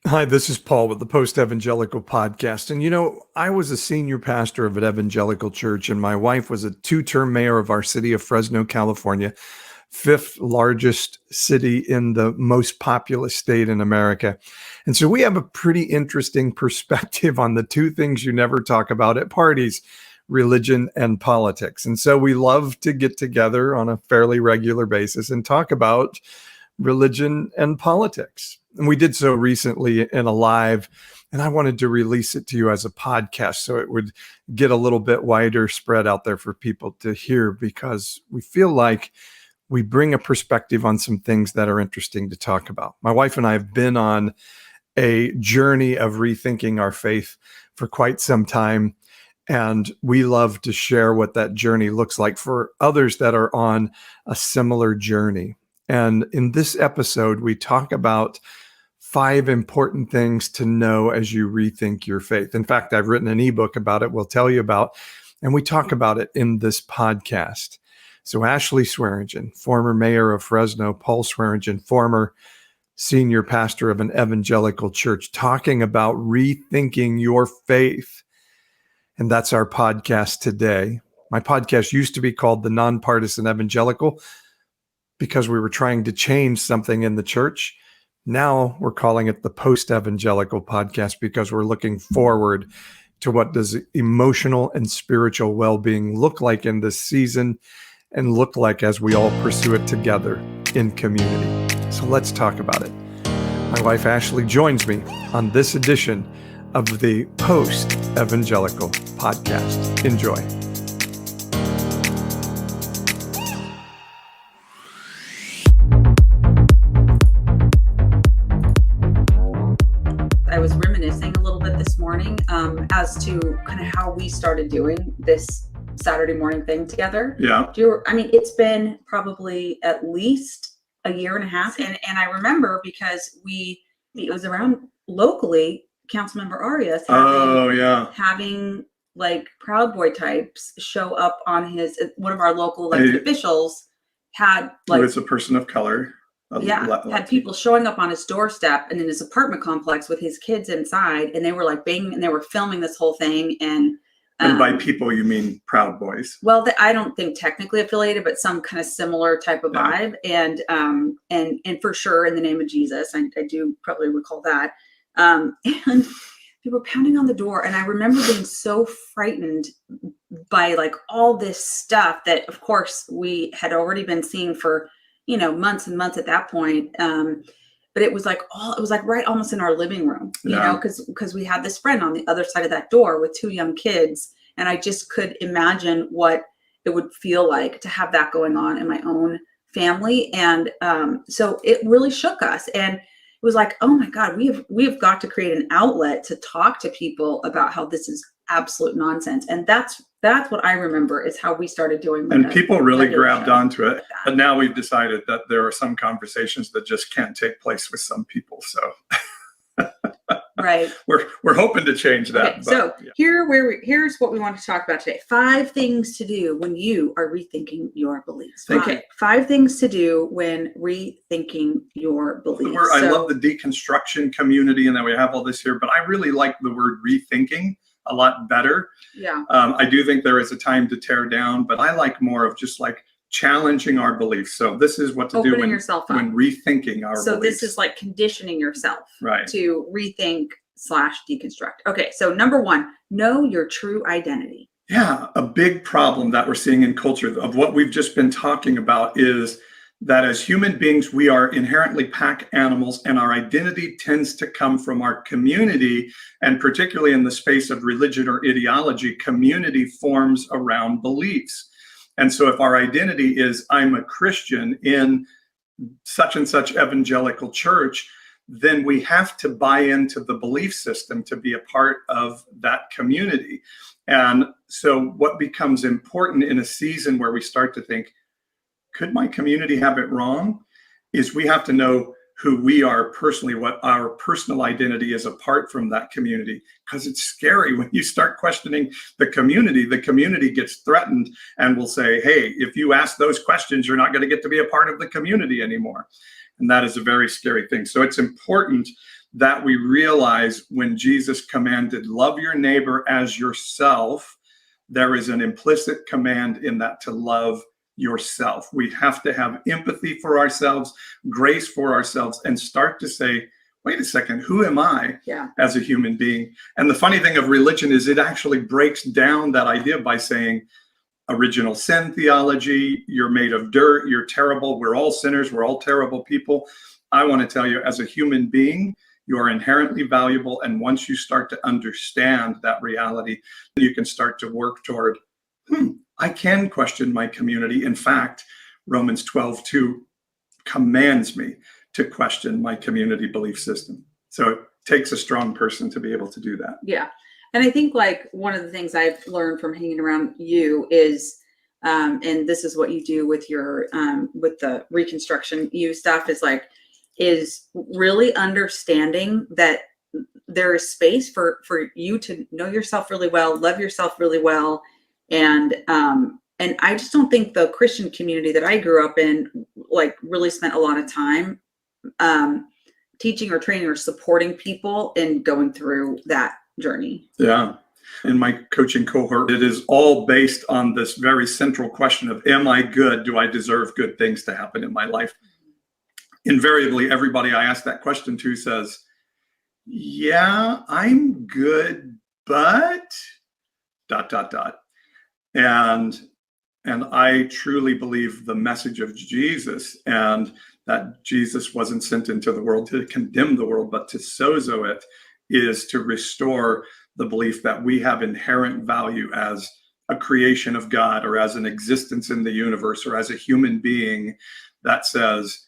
Hi, this is Paul with the Post-Evangelical Podcast. And I was a senior pastor of an evangelical church, and my wife was a two-term mayor of our city of Fresno, California, fifth largest city in the most populous state in America. And so we have a pretty interesting perspective on the two things you never talk about at parties, religion and politics. And so we love to get together on a fairly regular basis and talk about religion and politics. And we did so recently in a live, and I wanted to release it to you as a podcast so it would get a little bit wider spread out there for people to hear, because we feel like we bring a perspective on some things that are interesting to talk about. My wife and I have been on a journey of rethinking our faith for quite some time, and we love to share what that journey looks like for others that are on a similar journey. And in this episode, we talk about 5 important things to know as you rethink your faith. In fact, I've written an ebook about it, we'll tell you about, and we talk about it in this podcast. So Ashley Swearingen, former mayor of Fresno, Paul Swearingen, former senior pastor of an evangelical church, talking about rethinking your faith. And that's our podcast today. My podcast used to be called The Nonpartisan Evangelical, because we were trying to change something in the church. Now we're calling it the Post-Evangelical Podcast, because we're looking forward to what does emotional and spiritual well-being look like in this season and look like as we all pursue it together in community. So let's talk about it. My wife Ashley joins me on this edition of the Post-Evangelical Podcast. Enjoy. I was reminiscing a little bit this morning as to kind of how we started doing this Saturday morning thing together. Yeah. It's been probably at least a year and a half. And I remember because it was around locally, Councilmember Arias having like Proud Boy types show up on one of our local elected officials had like, it's a person of color. Had people showing up on his doorstep and in his apartment complex with his kids inside, and they were like banging, and they were filming this whole thing. And by people, you mean Proud Boys? Well, I don't think technically affiliated, but some kind of similar type of vibe. And for sure, in the name of Jesus, I do probably recall that. And people were pounding on the door, and I remember being so frightened by like all this stuff that, of course, we had already been seeing for months and months at that point. But it was like right almost in our living room, because we had this friend on the other side of that door with 2 young kids. And I just could imagine what it would feel like to have that going on in my own family. And so it really shook us. And it was like, oh my God, we've got to create an outlet to talk to people about how this is absolute nonsense. And that's what I remember is how we started doing. And people really grabbed onto it. But now we've decided that there are some conversations that just can't take place with some people. So right. We're hoping to change that. Okay, so here's what we want to talk about today. 5 things to do when you are rethinking your beliefs. Okay. 5 things to do when rethinking your beliefs. I love the deconstruction community and that we have all this here, but I really like the word rethinking a lot better. Yeah. I do think there is a time to tear down, but I like more of just like challenging our beliefs. So this is what to do when rethinking our beliefs. So this is like conditioning yourself to rethink / deconstruct. Okay. So number 1, know your true identity. Yeah. A big problem that we're seeing in culture of what we've just been talking about is that as human beings, we are inherently pack animals, and our identity tends to come from our community. And particularly in the space of religion or ideology, community forms around beliefs. And so if our identity is, I'm a Christian in such and such evangelical church, then we have to buy into the belief system to be a part of that community. And so what becomes important in a season where we start to think, could my community have it wrong? Is we have to know who we are personally, what our personal identity is apart from that community. Because it's scary when you start questioning the community gets threatened and will say, hey, if you ask those questions, you're not going to get to be a part of the community anymore. And that is a very scary thing. So it's important that we realize when Jesus commanded, love your neighbor as yourself, there is an implicit command in that to love yourself. We have to have empathy for ourselves, grace for ourselves, and start to say, wait a second, who am I as a human being? And the funny thing of religion is it actually breaks down that idea by saying, original sin theology, you're made of dirt, you're terrible, we're all sinners, we're all terrible people. I want to tell you, as a human being, you are inherently valuable. And once you start to understand that reality, you can start to work toward, I can question my community. In fact, Romans 12:2 commands me to question my community belief system. So it takes a strong person to be able to do that. Yeah. And I think like one of the things I've learned from hanging around you is, and this is what you do with your, with the reconstruction you stuff is really understanding that there is space for you to know yourself really well, love yourself really well. And I just don't think the Christian community that I grew up in, like, really spent a lot of time, teaching or training or supporting people in going through that journey. Yeah. In my coaching cohort, it is all based on this very central question of, am I good? Do I deserve good things to happen in my life? Invariably, everybody I ask that question to says, yeah, I'm good, but ... And I truly believe the message of Jesus, and that Jesus wasn't sent into the world to condemn the world, but to sozo it, is to restore the belief that we have inherent value as a creation of God, or as an existence in the universe, or as a human being that says,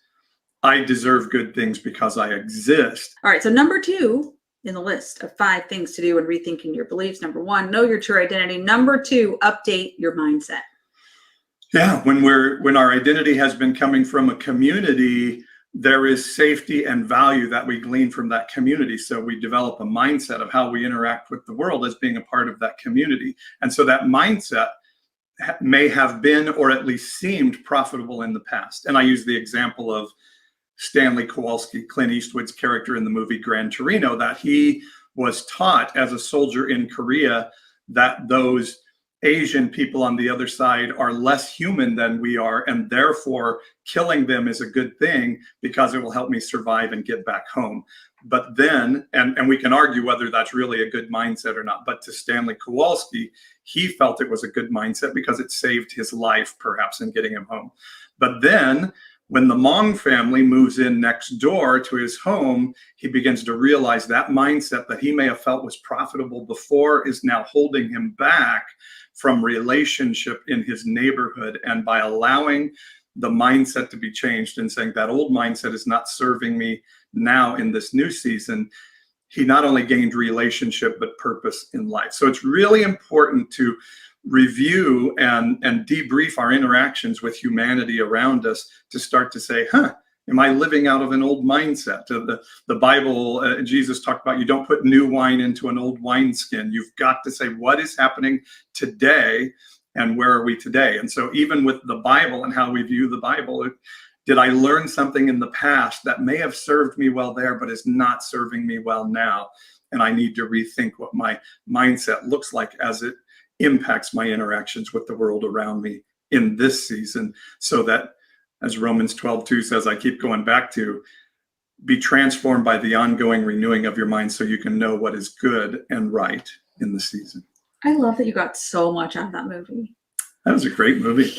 I deserve good things because I exist. All right. So number 2 in the list of 5 things to do when rethinking your beliefs. Number 1, know your true identity. Number 2, update your mindset. Yeah. When our identity has been coming from a community, there is safety and value that we glean from that community. So we develop a mindset of how we interact with the world as being a part of that community. And so that mindset may have been, or at least seemed, profitable in the past. And I use the example of Stanley Kowalski, Clint Eastwood's character in the movie Gran Torino, that he was taught as a soldier in Korea that those Asian people on the other side are less human than we are, and therefore killing them is a good thing because it will help me survive and get back home. But then, and we can argue whether that's really a good mindset or not, but to Stanley Kowalski, he felt it was a good mindset because it saved his life, perhaps, in getting him home. But then, when the Hmong family moves in next door to his home, he begins to realize that mindset that he may have felt was profitable before is now holding him back from relationship in his neighborhood. And by allowing the mindset to be changed and saying that old mindset is not serving me now in this new season, he not only gained relationship, but purpose in life. So it's really important to review and debrief our interactions with humanity around us to start to say, am I living out of an old mindset? The Bible, Jesus talked about, you don't put new wine into an old wineskin. You've got to say, what is happening today and where are we today? And so even with the Bible and how we view the Bible, did I learn something in the past that may have served me well there, but is not serving me well now? And I need to rethink what my mindset looks like as it impacts my interactions with the world around me in this season, so that, as Romans 12:2 says, I keep going back to, be transformed by the ongoing renewing of your mind so you can know what is good and right in the season. I love that you got so much out of that movie. That was a great movie.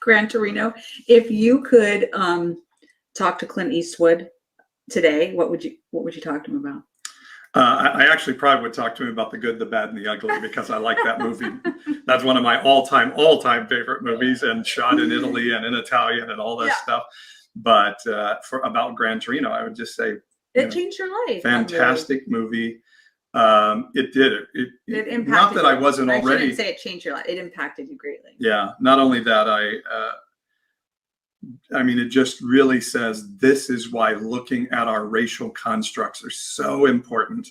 Gran Torino. If you could talk to Clint Eastwood today, what would you talk to him about? I actually probably would talk to him about the good, the bad, and the ugly, because I like that movie. That's one of my all-time favorite movies, and shot in Italy and in Italian and all that stuff. But about Gran Torino, I would just say it changed your life. Fantastic movie. It did. It impacted. Not that I wasn't already. I shouldn't say it changed your life. It impacted you greatly. Yeah. Not only that, I mean, it just really says this is why looking at our racial constructs are so important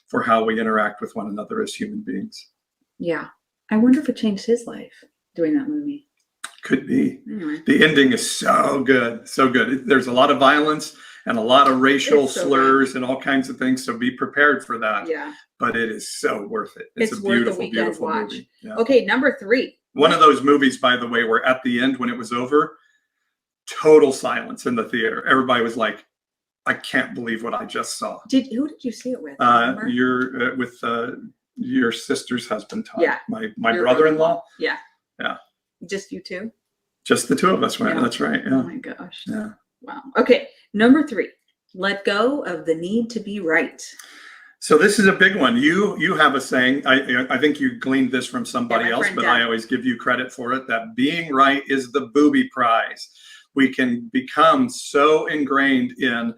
for how we interact with one another as human beings. Yeah. I wonder if it changed his life doing that movie. Could be. Anyway, The ending is so good. So good. There's a lot of violence and a lot of racial It's so slurs and all kinds of things. So be prepared for that. yeah, But it is so worth it. It's a worth a beautiful, weekend beautiful watch. movie. Yeah. Okay, number 3. One of those movies, by the way, where at the end, when it was over, total silence in the theater. Everybody was like, I can't believe what I just saw. Who did you see it with? Remember? You're with your sister's husband, Todd. Yeah. My brother-in-law. Yeah. Yeah. Just you two? Just the two of us went. Yeah. That's right. Oh Yeah. my gosh. Yeah. Wow. Okay. Number 3, let go of the need to be right. So this is a big one. You have a saying. I think you gleaned this from somebody else, but I always give you credit for it. That being right is the booby prize. We can become so ingrained in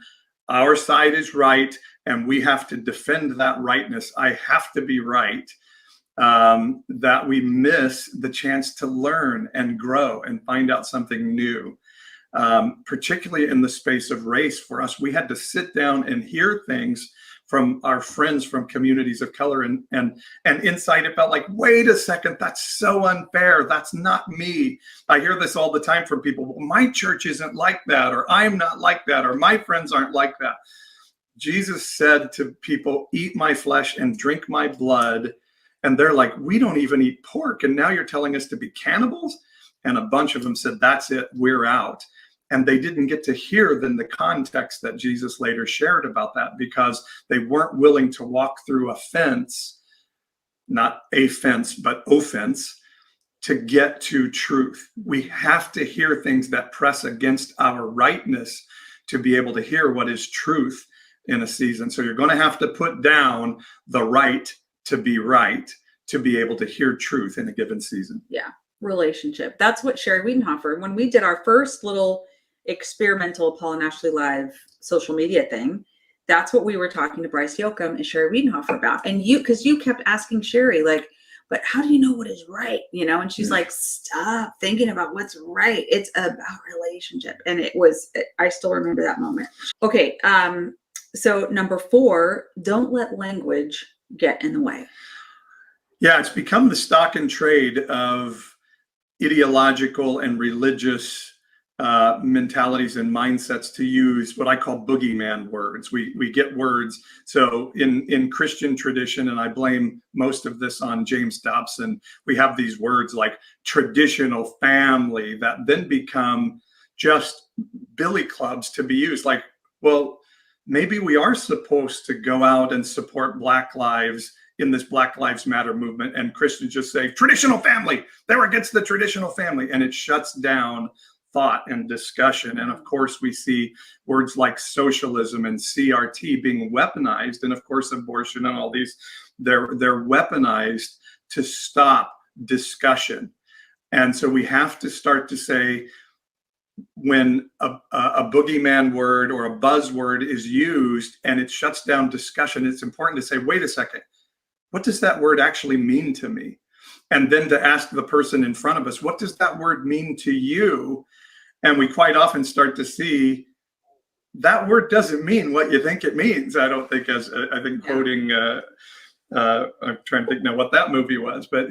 our side is right, and we have to defend that rightness. I have to be right. That we miss the chance to learn and grow and find out something new. Particularly in the space of race, for us, we had to sit down and hear things from our friends from communities of color, and inside it felt like, wait a second, that's so unfair. That's not me. I hear this all the time from people. Well, my church isn't like that, or I'm not like that, or my friends aren't like that. Jesus said to people, eat my flesh and drink my blood. And they're like, we don't even eat pork. And now you're telling us to be cannibals? And a bunch of them said, that's it, we're out. And they didn't get to hear then the context that Jesus later shared about that, because they weren't willing to walk through a fence, not a fence, but offense, to get to truth. We have to hear things that press against our rightness to be able to hear what is truth in a season. So you're going to have to put down the right to be right to be able to hear truth in a given season. Yeah. Relationship. That's what Sherry Wiedenhofer, when we did our first little experimental Paul and Ashley Live social media thing, that's what we were talking to Bryce Yoakum and Sherry Wiedenhofer about. And because you kept asking Sherry, like, but how do you know what is right? And she's like, stop thinking about what's right. It's about relationship. And I still remember that moment. Okay. So number 4, don't let language get in the way. Yeah, it's become the stock and trade of ideological and religious mentalities and mindsets to use what I call boogeyman words. We get words. So in Christian tradition, and I blame most of this on James Dobson, we have these words like traditional family that then become just billy clubs to be used. Like, well, maybe we are supposed to go out and support Black lives in this Black Lives Matter movement, and Christians just say traditional family, they're against the traditional family, and it shuts down thought and discussion. And of course we see words like socialism and CRT being weaponized, and of course abortion and all these, they're weaponized to stop discussion. And so we have to start to say, when a boogeyman word or a buzzword is used and it shuts down discussion, it's important to say, wait a second, what does that word actually mean to me? And then to ask the person in front of us, what does that word mean to you? And we quite often start to see that word doesn't mean what you think it means. I don't think, quoting, I'm trying to think now what that movie was, but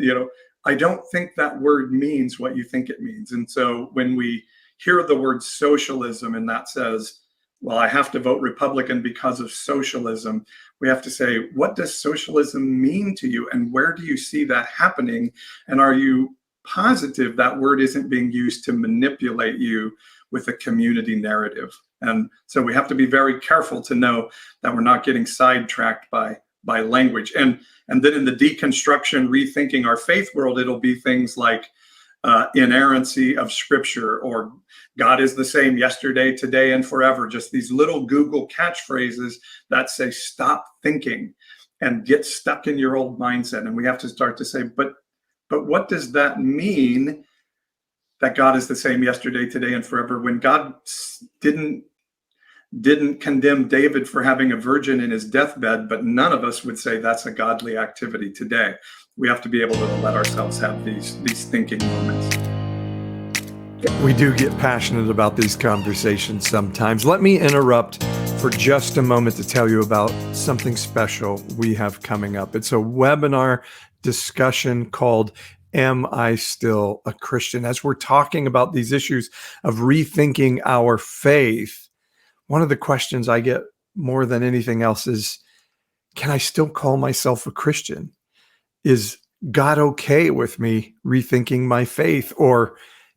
I don't think that word means what you think it means. And so when we hear the word socialism and that says, well, I have to vote Republican because of socialism, we have to say, what does socialism mean to you? And where do you see that happening? And are you positive that word isn't being used to manipulate you with a community narrative? And so we have to be very careful to know that we're not getting sidetracked by language. And then in the deconstruction, rethinking our faith world, it'll be things like inerrancy of scripture, or God is the same yesterday, today, and forever. Just these little Google catchphrases that say, stop thinking and get stuck in your old mindset. And we have to start to say, but what does that mean, that God is the same yesterday, today, and forever, when God didn't condemn David for having a virgin in his deathbed, but none of us would say that's a godly activity today. We have to be able to let ourselves have these thinking moments. We do get passionate about these conversations sometimes. Let me interrupt for just a moment to tell you about something special we have coming up. It's a webinar discussion called Am I still a Christian? As we're talking about these issues of rethinking our faith, one of the questions I get more than anything else is, can I still call myself a Christian? Is God okay with me rethinking my faith? Or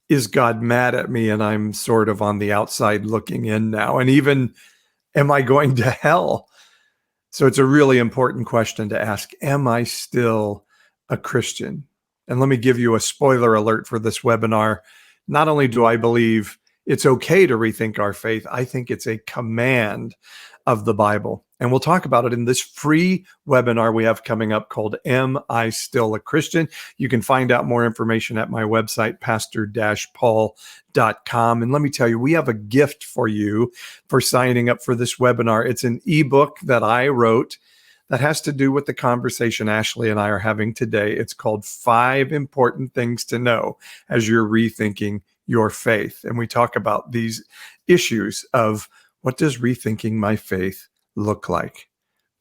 is God mad at me and I'm sort of on the outside looking in now? And even, am I going to hell? So it's a really important question to ask. Am I still a Christian? And let me give you a spoiler alert for this webinar. Not only do I believe it's okay to rethink our faith, I think it's a command of the Bible. And we'll talk about it in this free webinar we have coming up called Am I Still a Christian? You can find out more information at my website, pastor-paul.com. And let me tell you, we have a gift for you for signing up for this webinar. It's an ebook that I wrote that has to do with the conversation Ashley and I are having today. It's called 5 Important Things to Know as You're Rethinking Your Faith. And we talk about these issues of, what does rethinking my faith look like?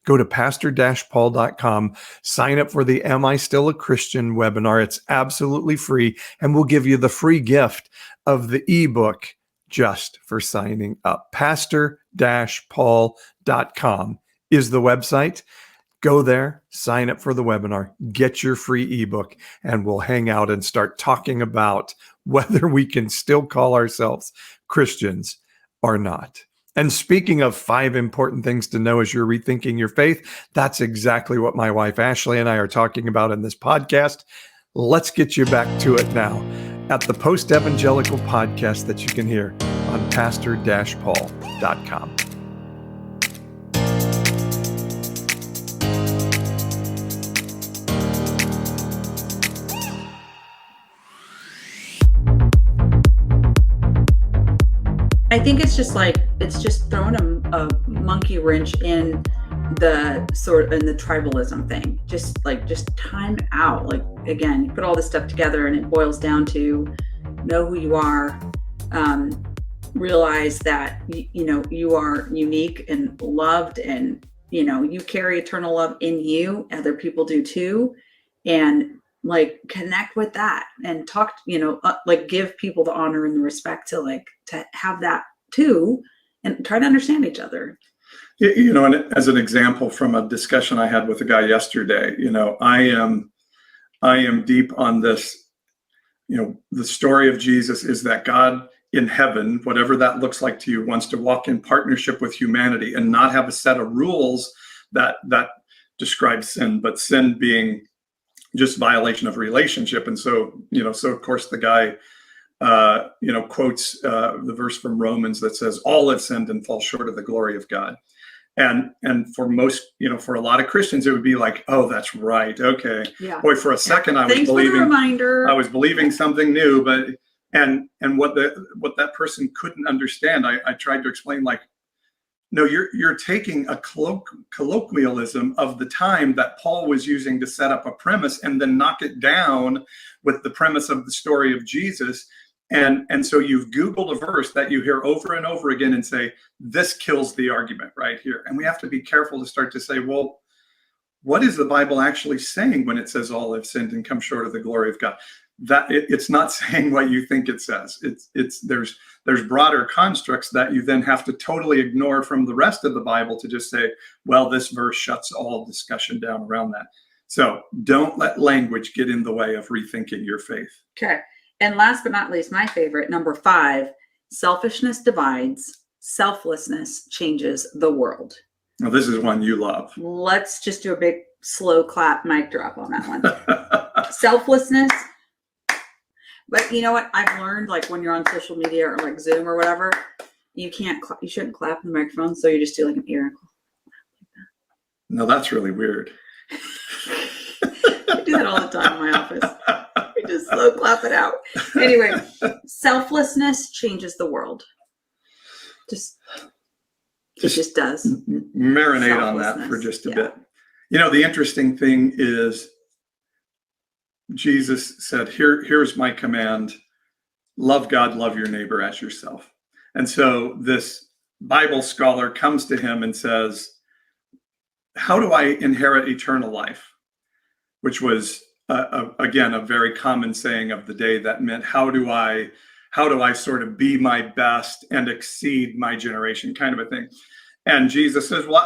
Go to pastor-paul.com, sign up for the Am I Still a Christian webinar. It's absolutely free, and we'll give you the free gift of the ebook just for signing up. pastor-paul.com is the website. Go there, sign up for the webinar, get your free ebook, and we'll hang out and start talking about whether we can still call ourselves Christians or not. And speaking of 5 important things to know as you're rethinking your faith, that's exactly what my wife Ashley and I are talking about in this podcast. Let's get you back to it now at the Post-Evangelical Podcast that you can hear on pastor-paul.com. I think it's just throwing a monkey wrench in the tribalism thing. Just time out. Like, again, you put all this stuff together and it boils down to know who you are, realize that you are unique and loved, and you carry eternal love in you. Other people do too, and connect with that and talk, give people the honor and the respect to have that too, and try to understand each other. And as an example from a discussion I had with a guy yesterday, I am deep on this. The story of Jesus is that God in heaven, whatever that looks like to you, wants to walk in partnership with humanity and not have a set of rules that describe sin, but sin being just violation of relationship. And so of course the guy, quotes the verse from Romans that says, all have sinned and fall short of the glory of God. And for most, for a lot of Christians, it would be like, oh, that's right. Okay. Yeah. Boy, for a second, I was believing something new, but, and what that person couldn't understand, I tried to explain, no, you're taking a colloquialism of the time that Paul was using to set up a premise and then knock it down with the premise of the story of Jesus. And so you've Googled a verse that you hear over and over again and say, this kills the argument right here. And we have to be careful to start to say, well, what is the Bible actually saying when it says all have sinned and come short of the glory of God? That it's not saying what you think it says. There's broader constructs that you then have to totally ignore from the rest of the Bible to just say, well, this verse shuts all discussion down around that. So don't let language get in the way of rethinking your faith. Okay. And last but not least, my favorite, number 5, selfishness divides, selflessness changes the world. Now, this is one you love. Let's just do a big slow clap mic drop on that one. Selflessness. But you know what? I've learned, when you're on social media or Zoom or whatever, you shouldn't clap in the microphone. So you just do an ear clap like that. No, that's really weird. I do that all the time in my office. We just slow clap it out. Anyway, selflessness changes the world. It just does. Marinate on that for just a bit. The interesting thing is Jesus said, here's my command. Love God, love your neighbor as yourself. And so this Bible scholar comes to him and says, how do I inherit eternal life? Which was again, a very common saying of the day that meant, how do I sort of be my best and exceed my generation, kind of a thing. And Jesus says, well,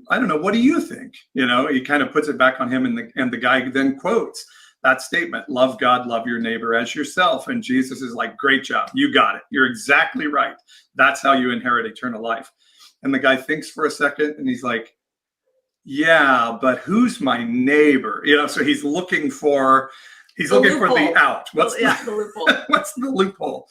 I don't know, what do you think? He kind of puts it back on him, and the guy then quotes that statement, love God, love your neighbor as yourself. And Jesus is like, great job, you got it, you're exactly right. That's how you inherit eternal life. And the guy thinks for a second, and he's like, yeah, but who's my neighbor? So he's looking for the out. What's the loophole? What's the loophole?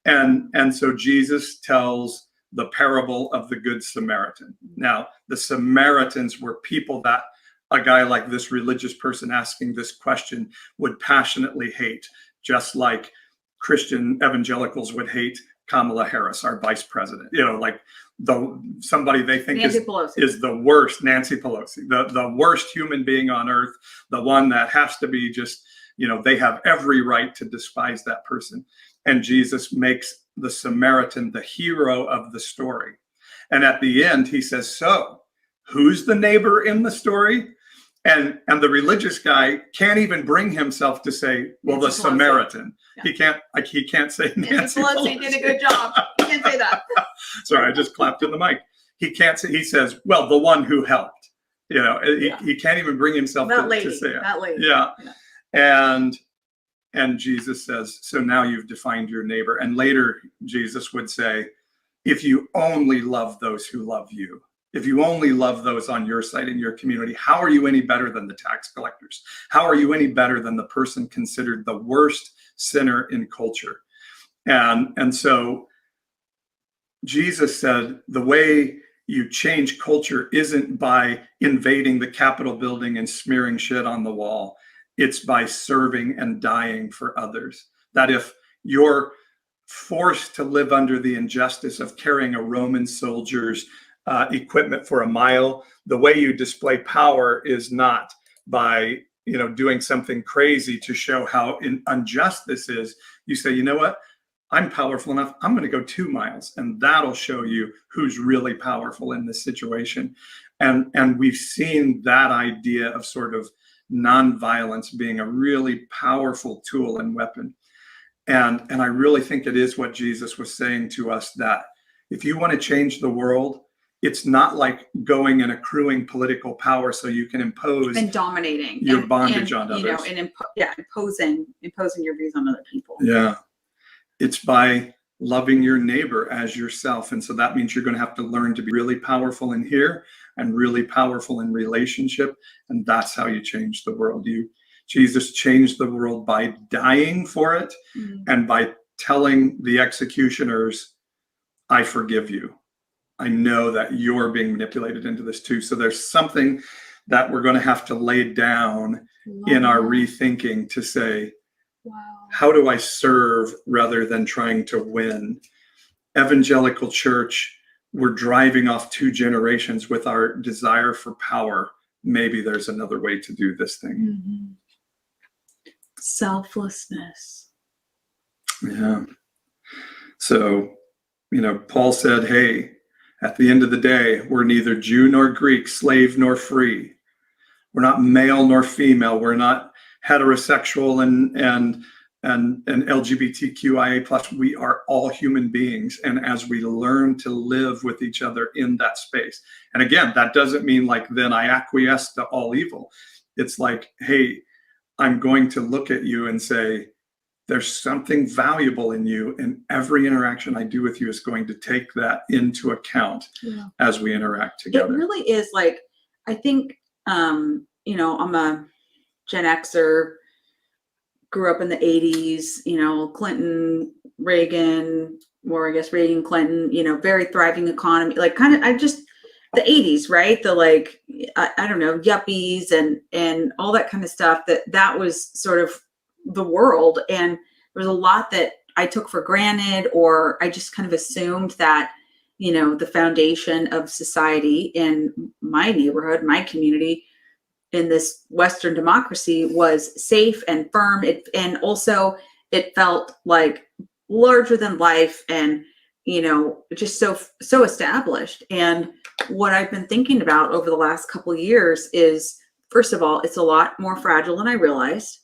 And so Jesus tells the parable of the Good Samaritan. Now, the Samaritans were people that a guy like this religious person asking this question would passionately hate, just like Christian evangelicals would hate Kamala Harris, our vice president. Like somebody they think is the worst, Nancy Pelosi, the worst human being on earth, the one that has to be just, they have every right to despise that person. And Jesus makes the Samaritan the hero of the story. And at the end, he says, so who's the neighbor in the story? And the religious guy can't even bring himself to say, well, Nancy the Pelosi. Samaritan. Yeah. He can't say Nancy Pelosi did a good job. He can't say that. Sorry, I just clapped in the mic. He can't say, he says, well, the one who helped. He can't even bring himself to say it. That lady. Yeah. And Jesus says, so now you've defined your neighbor. And later, Jesus would say, if you only love those who love you, if you only love those on your side in your community, how are you any better than the tax collectors? How are you any better than the person considered the worst sinner in culture? And so Jesus said, the way you change culture isn't by invading the Capitol building and smearing shit on the wall. It's by serving and dying for others. That if you're forced to live under the injustice of carrying a Roman soldier's equipment for a mile, the way you display power is not by doing something crazy to show how unjust this is. You say, you know what? I'm powerful enough. I'm going to go 2 miles, and that'll show you who's really powerful in this situation. And we've seen that idea of sort of nonviolence being a really powerful tool and weapon. And I really think it is what Jesus was saying to us, that if you want to change the world, it's not like going and accruing political power so you can impose and dominating your bondage on others. Imposing your views on other people. Yeah. It's by loving your neighbor as yourself. And so that means you're going to have to learn to be really powerful in here and really powerful in relationship. And that's how you change the world. Jesus changed the world by dying for it, and by telling the executioners, I forgive you. I know that you're being manipulated into this too. So there's something that we're going to have to lay down in our rethinking to say, how do I serve rather than trying to win? Evangelical church, we're driving off 2 generations with our desire for power. Maybe there's another way to do this thing. Mm-hmm. Selflessness. Yeah. So, Paul said, hey, at the end of the day, we're neither Jew nor Greek, slave nor free. We're not male nor female. We're not heterosexual and LGBTQIA plus. We are all human beings. And as we learn to live with each other in that space, and again, that doesn't mean like then I acquiesce to all evil. It's like, hey, I'm going to look at you and say, there's something valuable in you, and every interaction I do with you is going to take that into account as we interact together. It really is like, I think, I'm a Gen Xer, grew up in the 80s, Clinton, Reagan, or I guess Reagan, Clinton, very thriving economy, like the 80s, right? The like, I don't know, yuppies and all that kind of stuff, that was sort of the world. And there was a lot that I took for granted, or I just kind of assumed that, the foundation of society in my neighborhood, my community, in this Western democracy was safe and firm. And also it felt like larger than life and, just so established. And what I've been thinking about over the last couple of years is, first of all, it's a lot more fragile than I realized.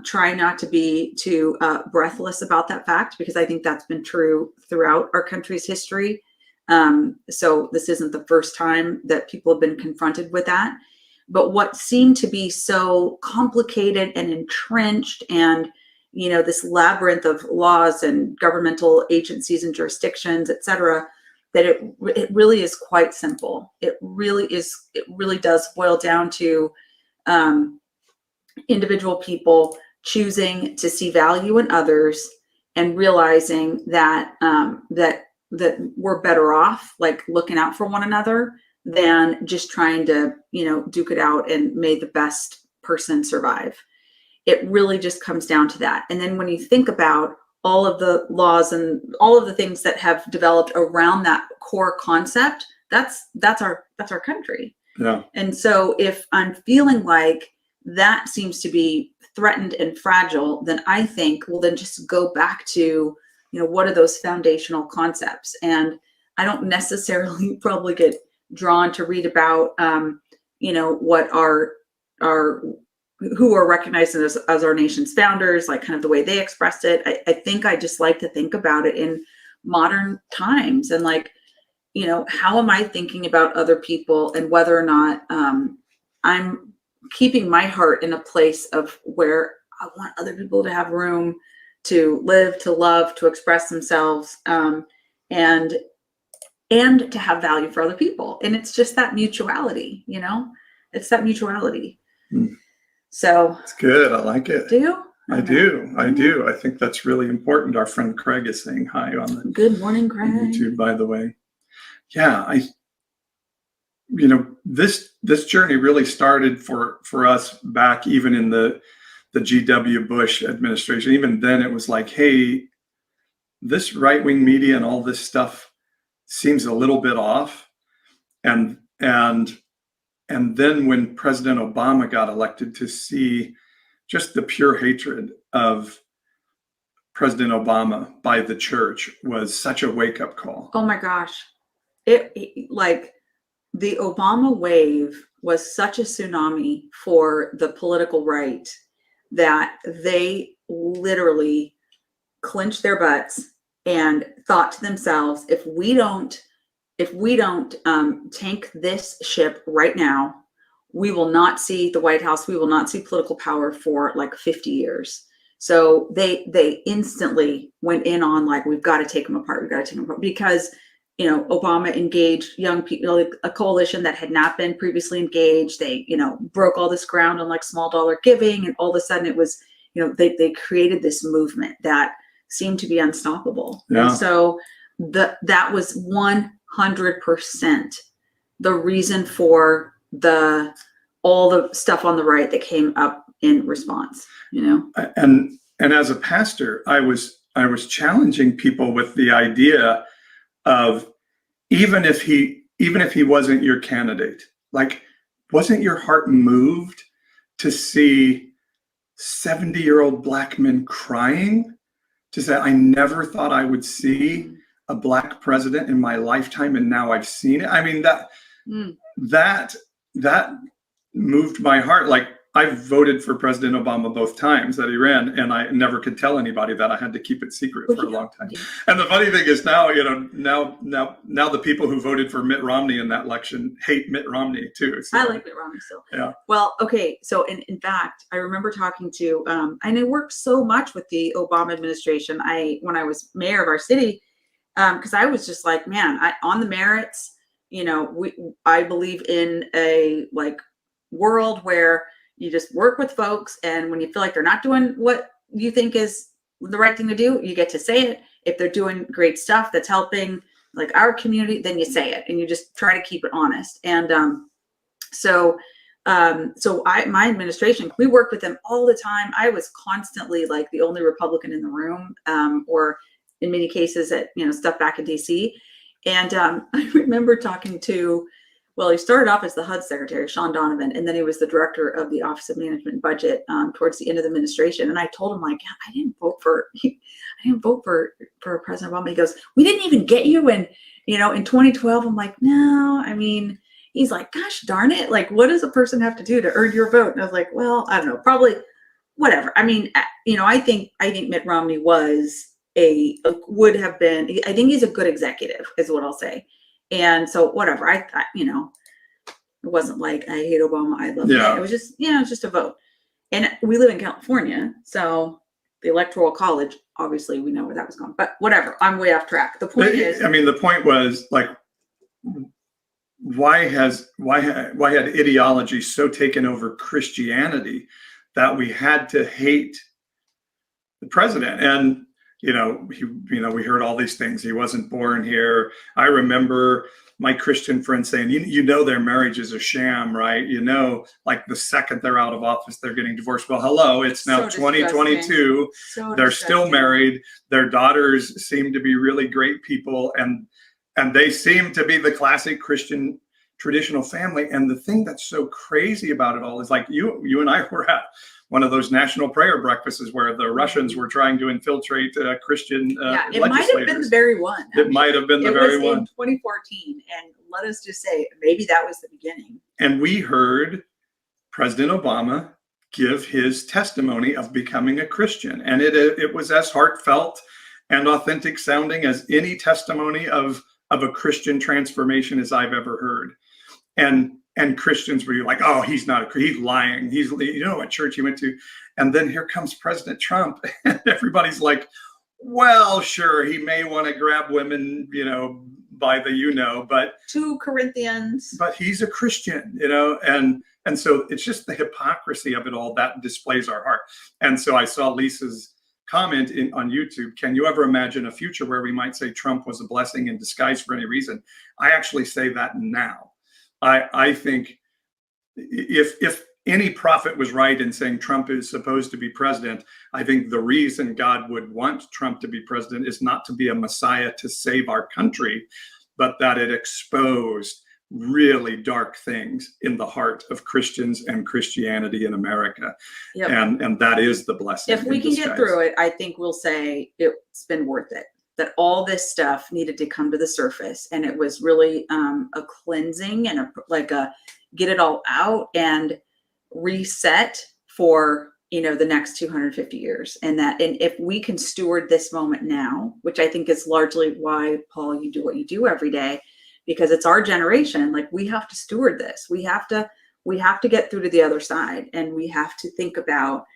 Try not to be too breathless about that fact, because I think that's been true throughout our country's history. So this isn't the first time that people have been confronted with that. But what seemed to be so complicated and entrenched, and this labyrinth of laws and governmental agencies and jurisdictions, et cetera, that it really is quite simple. It really does boil down to individual people choosing to see value in others and realizing that that we're better off like looking out for one another than just trying to duke it out and may the best person survive. It really just comes down to that. And then when you think about all of the laws and all of the things that have developed around that core concept, that's our country. Yeah. And so if I'm feeling like that seems to be threatened and fragile, then I think, well, then just go back to, what are those foundational concepts? And I don't necessarily probably get drawn to read about, what who are recognized as our nation's founders, like kind of the way they expressed it. I think I just like to think about it in modern times and like, how am I thinking about other people and whether or not I'm keeping my heart in a place of where I want other people to have room to live, to love, to express themselves, and to have value for other people. And it's just that mutuality, it's that mutuality. So it's good. I like it. Do you? I do. I think that's really important. Our friend Craig is saying hi on the Good morning, Craig. YouTube, by the way. Yeah, this journey really started for us back even in the G.W. Bush administration. Even then it was like, hey, this right-wing media and all this stuff seems a little bit off. And then when President Obama got elected, to see just the pure hatred of President Obama by the church was such a wake-up call. Oh my gosh. It like the Obama wave was such a tsunami for the political right that they literally clinched their butts and thought to themselves, if we don't tank this ship right now, we will not see the White House. We will not see political power for like 50 years. So they instantly went in on like, we've got to take them apart. Because, Obama engaged young people, like a coalition that had not been previously engaged. They, broke all this ground on like small dollar giving. And all of a sudden it was, they created this movement that seemed to be unstoppable. Yeah. And so that was 100% the reason for all the stuff on the right that came up in response, And as a pastor, I was challenging people with the idea of even if he wasn't your candidate, like, wasn't your heart moved to see 70-year-old Black men crying? To say, I never thought I would see a Black president in my lifetime, and now I've seen it. I mean, that moved my heart. Like, I voted for President Obama both times that he ran, and I never could tell anybody that. I had to keep it secret for a long time. And the funny thing is now the people who voted for Mitt Romney in that election hate Mitt Romney too. So, I like Mitt Romney still. Yeah. Well, okay. So in fact, I remember talking to, and I worked so much with the Obama administration. When I was mayor of our city, because I was just like, man, on the merits, I believe in a like world where you just work with folks, and when you feel like they're not doing what you think is the right thing to do, you get to say it. If they're doing great stuff that's helping like our community, then you say it, and you just try to keep it honest. And so my administration, we worked with them all the time. I was constantly like the only Republican in the room, or in many cases at stuff back in DC. And I remember talking to, well, he started off as the HUD secretary, Sean Donovan, and then he was the director of the Office of Management and Budget towards the end of the administration. And I told him, like, I didn't vote for President Obama. He goes, we didn't even get you in 2012. I'm like, no, I mean, he's like, gosh darn it. Like, what does a person have to do to earn your vote? And I was like, well, I don't know, probably whatever. I mean, I think Mitt Romney would have been, I think he's a good executive is what I'll say. And so whatever, it wasn't like I hate Obama, I love him. It was just, it's just a vote. And we live in California, so the Electoral College, obviously we know where that was going, but whatever, I'm way off track. The point is, the point was like, why had ideology so taken over Christianity that we had to hate the president? And we heard all these things. He wasn't born here. I remember my Christian friends saying, their marriage is a sham, right? Like the second they're out of office, they're getting divorced. Well, hello, it's now 2022. They're still married. Their daughters seem to be really great people. And they seem to be the classic Christian traditional family. And the thing that's so crazy about it all is like you and I were at one of those national prayer breakfasts where the Russians were trying to infiltrate Christian legislators. It might have been the very one. It might have been the very one. It was in 2014. And let us just say, maybe that was the beginning. And we heard President Obama give his testimony of becoming a Christian. And it was as heartfelt and authentic sounding as any testimony of a Christian transformation as I've ever heard. And Christians were like, oh, he's lying. He's, what church he went to. And then here comes President Trump. And everybody's like, well, sure, he may want to grab women, by the, but 2 Corinthians. But he's a Christian, and so it's just the hypocrisy of it all that displays our heart. And so I saw Lisa's comment on YouTube. Can you ever imagine a future where we might say Trump was a blessing in disguise for any reason? I actually say that now. I think if any prophet was right in saying Trump is supposed to be president, I think the reason God would want Trump to be president is not to be a Messiah to save our country, but that it exposed really dark things in the heart of Christians and Christianity in America. Yep. And that is the blessing. If we can get through it, I think we'll say it's been worth it. That all this stuff needed to come to the surface, and it was really a cleansing and a get it all out and reset for the next 250 years. And if we can steward this moment now, which I think is largely why, Paul, you do what you do every day, because it's our generation. Like, we have to steward this. We have to get through to the other side, and we have to think about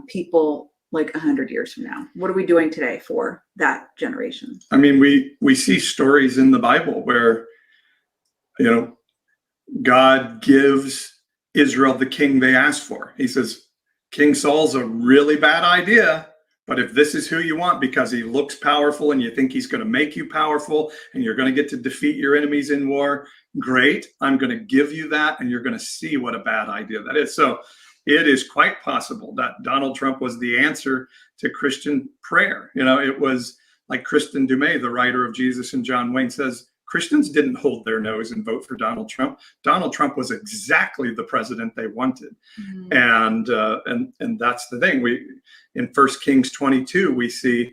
people like 100 years from now. What are we doing today for that generation? I mean, we see stories in the Bible where, God gives Israel the king they asked for. He says, King Saul's a really bad idea, but if this is who you want because he looks powerful and you think he's going to make you powerful and you're going to get to defeat your enemies in war, great. I'm going to give you that, and you're going to see what a bad idea that is. So it is quite possible that Donald Trump was the answer to Christian prayer. It was like Kristen Dumais, the writer of Jesus and John Wayne, says, Christians didn't hold their nose and vote for Donald Trump. Donald Trump was exactly the president they wanted. Mm-hmm. And that's the thing. In 1 Kings 22, we see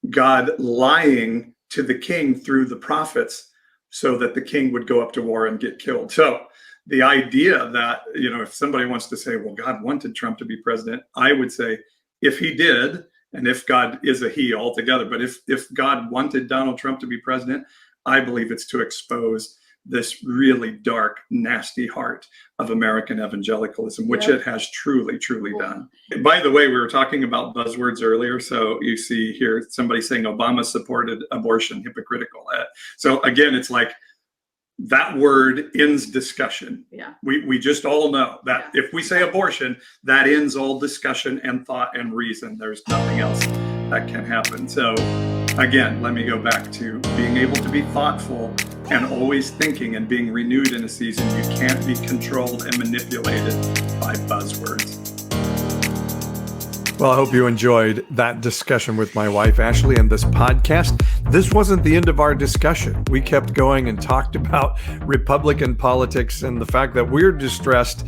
God lying to the king through the prophets so that the king would go up to war and get killed. So the idea that, if somebody wants to say, well, God wanted Trump to be president, I would say, if he did, and if God is a he altogether, but if God wanted Donald Trump to be president, I believe it's to expose this really dark, nasty heart of American evangelicalism, which it has truly, truly done. By the way, we were talking about buzzwords earlier. So you see here somebody saying Obama supported abortion, hypocritical. So again, it's like, that word ends discussion. Yeah. We just all know that if we say abortion, that ends all discussion and thought and reason. There's nothing else that can happen. So again, let me go back to being able to be thoughtful and always thinking and being renewed in a season. You can't be controlled and manipulated by buzzwords. Well, I hope you enjoyed that discussion with my wife, Ashley, and this podcast. This wasn't the end of our discussion. We kept going and talked about Republican politics and the fact that we're distressed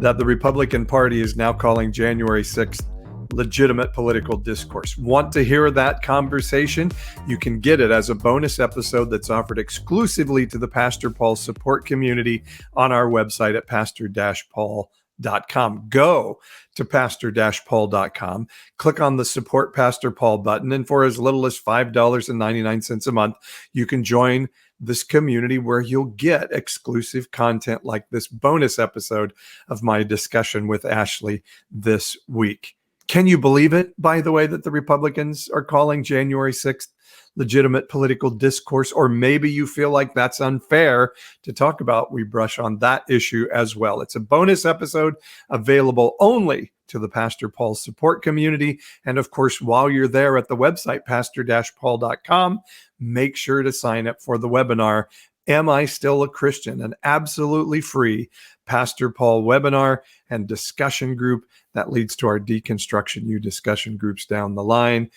that the Republican Party is now calling January 6th legitimate political discourse. Want to hear that conversation? You can get it as a bonus episode that's offered exclusively to the Pastor Paul support community on our website at pastor-paul.com. pastor-paul.com. Go to pastor-paul.com, click on the Support Pastor Paul button, and for as little as $5.99 a month, you can join this community where you'll get exclusive content like this bonus episode of my discussion with Ashley this week. Can you believe it, by the way, that the Republicans are calling January 6th legitimate political discourse? Or maybe you feel like that's unfair to talk about. We brush on that issue as well. It's a bonus episode available only to the Pastor Paul support community. And of course, while you're there at the website, pastor-paul.com, make sure to sign up for the webinar, Am I Still a Christian? An absolutely free Pastor Paul webinar and discussion group that leads to our Deconstruction U discussion groups down the line.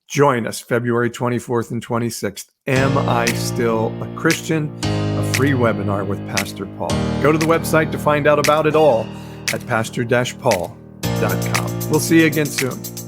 Join us February 24th and 26th. Am I Still a Christian? A free webinar with Pastor Paul. Go to the website to find out about it all at pastor-paul.com. We'll see you again soon.